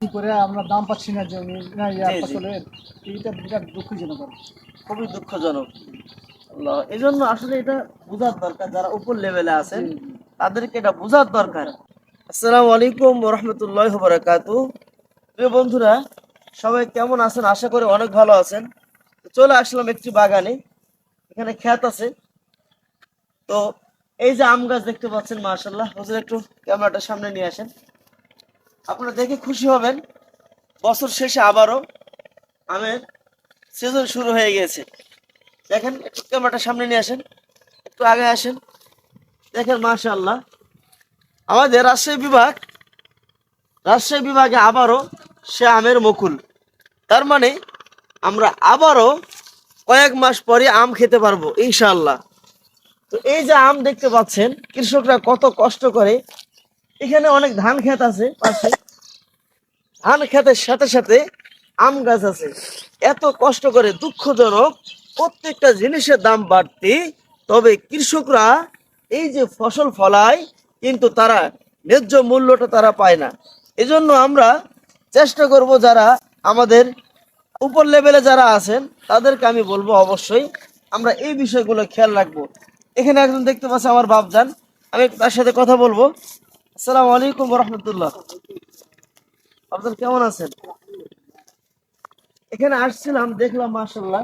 করে আমরা দাম পাচ্ছি না জমি না জি, জি। ফসলের, এইটা বিরাট দুঃখজনক। খুবই দুঃখজনক। আল্লাহ, এজন্য আসলে এটা বুঝার দরকার, যারা উপর লেভেলে আছেন জি, তাদেরকে এটা বুঝার দরকার। আসসালামু আলাইকুম ওয়া রাহমাতুল্লাহি ওয়া বারাকাতুহু। প্রিয় বন্ধুরা, সবাই কেমন আছেন? আশা করি অনেক ভালো আছেন। তো চলে আসলাম একটি বাগানে, এখানে ক্ষেত আছে। তো এই যে আম গাছ দেখতে পাচ্ছেন, মাশাআল্লাহ। হুজুর একটু ক্যামেরাটা সামনে নিয়ে আসেন, আপনারা দেখে খুশি হবেন। বছর শেষে আবারও আমের সিজন শুরু হয়ে গেছে। দেখেন, একটু ক্যামেরাটা সামনে নিয়ে আসেন, একটু আগে আসেন। দেখেন মাশাআল্লাহ, আমাদের রাজশাহী বিভাগে আবারও সে আমের মুকুল। তার মানে আমরা আবারও কয়েক মাস পরে আম খেতে পারবো ইনশাআল্লাহ। তো এই যে আম দেখতে পাচ্ছেন, কৃষকরা কত কষ্ট করে। এখানে অনেক ধান ক্ষেত আছে পাশে, ধান ক্ষেতের সাথে সাথে আম গাছ আছে। এত কষ্ট করে, দুঃখজনক, প্রত্যেকটা জিনিসের দাম বাড়তি, তবে কৃষকরা এই যে ফসল ফলায়, কিন্তু তারা ন্যায্য মূল্যটা তারা পায় না। এজন্য আমরা চেষ্টা করব, যারা আমাদের উপর লেভেলে যারা আছেন তাদেরকে আমি বলবো, অবশ্যই আমরা এই বিষয়গুলো খেয়াল রাখবো। এখানে একজন দেখতে পাচ্ছি আমার বাপজান, আমি একটু তার সাথে কথা বলবো। আসসালামু আলাইকুম ওয়া রাহমাতুল্লাহ। বাপজান কেমন আছেন? এখানে আসছিলাম, দেখলাম মাশাআল্লাহ,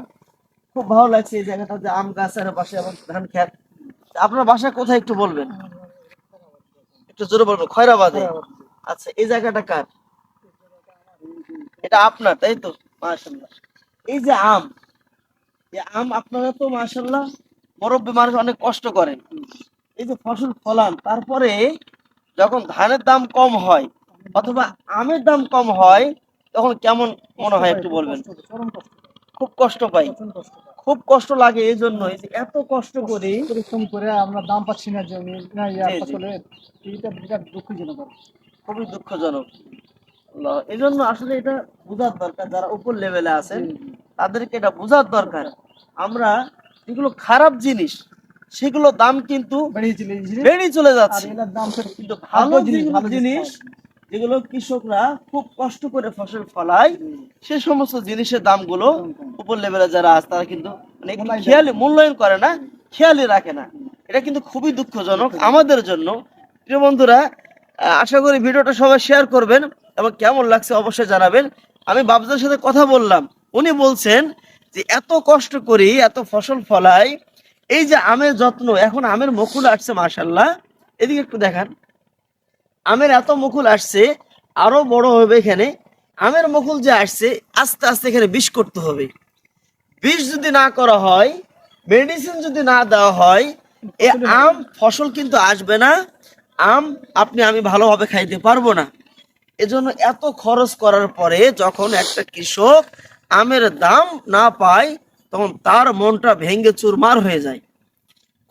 খুব ভালো লাগছে এই জায়গাটা, যে আম গাছের পাশে এবং ধান ক্ষেত। আপনার বাসা কোথায় একটু বলবেন? একটু জোরে বলবেন। খয়রাবাদে। আচ্ছা, এই জায়গাটা কার? এটা আপনার, তাই তো? মাশাআল্লাহ। এই যে আম, এই আম আপনারা তো মাশাআল্লাহ মুরব্বী মানুষ, অনেক কষ্ট করেন। এই যে ফসল ফলান, তারপরে যখন ধানের দাম কম হয় অথবা আমের দাম কম হয়, তখন কেমন মনে হয় একটু বলবেন? চরম কষ্ট, খুব কষ্ট পাই, প্রচন্ড কষ্ট। খুব কষ্ট লাগে। এই জন্যই যে এত কষ্ট করি। পরিশ্রম করে আমরা দাম পাচ্ছি না জমি না জি, জি। ফসলের, এইটা বিরাট দুঃখজনক। খুবই দুঃখজনক। আল্লাহ, এই জন্য আসলে এটা বোঝার দরকার, যারা উপর লেভেলে আছেন তাদেরকে এটা বোঝার দরকার। আমরা যেগুলো খারাপ জিনিস, সেগুলো দাম কিন্তু বেড়ে চলে আর যাচ্ছে। এটার দাম কিন্তু ভালো ভালো জিনিস, যেগুলো কৃষকরা খুব কষ্ট করে ফসল ফলায়, সে সমস্ত জিনিসের দামগুলো উপর লেভেলে যারা আছে তারা কিন্তু মানে একটু খেয়ালি মূল্যায়ন করে না, খেয়ালি রাখে না। এটা কিন্তু খুবই দুঃখজনক আমাদের জন্য। প্রিয় বন্ধুরা, আশা করি ভিডিওটা সবাই শেয়ার করবেন এবং কেমন লাগছে অবশ্যই জানাবেন। আমি বাবজার সাথে কথা বললাম, উনি বলছেন যে এত কষ্ট করি, এত ফসল ফলাই, এই যে আমের যত্ন, এখন আমের মুকুল আসছে মাশাআল্লাহ। এদিকে একটু দেখান, আমের এত মুকুল আসছে, আরো বড় হবে এখানে। আমের মুকুল যে আসছে, আস্তে আস্তে এখানে বিষ করতে হবে। বিষ যদি না করা হয়, মেডিসিন যদি না দেওয়া হয়, এ আম ফসল কিন্তু আসবে না। আম আমি ভালোভাবে খাইতে পারবো না। এজন্য এত খরচ করার পরে যখন একটা কৃষক আমের দাম না পায়, তখন তার মনটা ভেঙে চুরমার হয়ে যায়,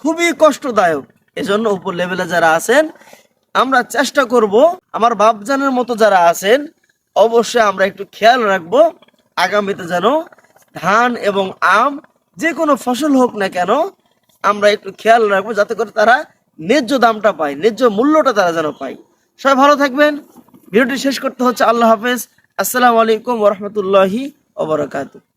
খুবই কষ্টদায়ক। এজন্য উপর লেভেলে যারা আছেন, আমরা চেষ্টা করব, আমার বাপজানের মতো যারা আছেন, অবশ্যই আমরা একটু খেয়াল রাখবো, আগামীতে যেন ধান এবং আম, যে কোনো ফসল হোক না কেন, আমরা একটু খেয়াল রাখবো, যাতে করে তারা ন্যায্য দামটা পায়, ন্যায্য মূল্যটা তারা যেন পায়। সবাই ভালো থাকবেন। ভিডিওটি শেষ করতে হচ্ছে। আল্লাহ হাফেজ। আসসালামু আলাইকুম ওয়া রাহমাতুল্লাহি ওয়া বারাকাতুহু।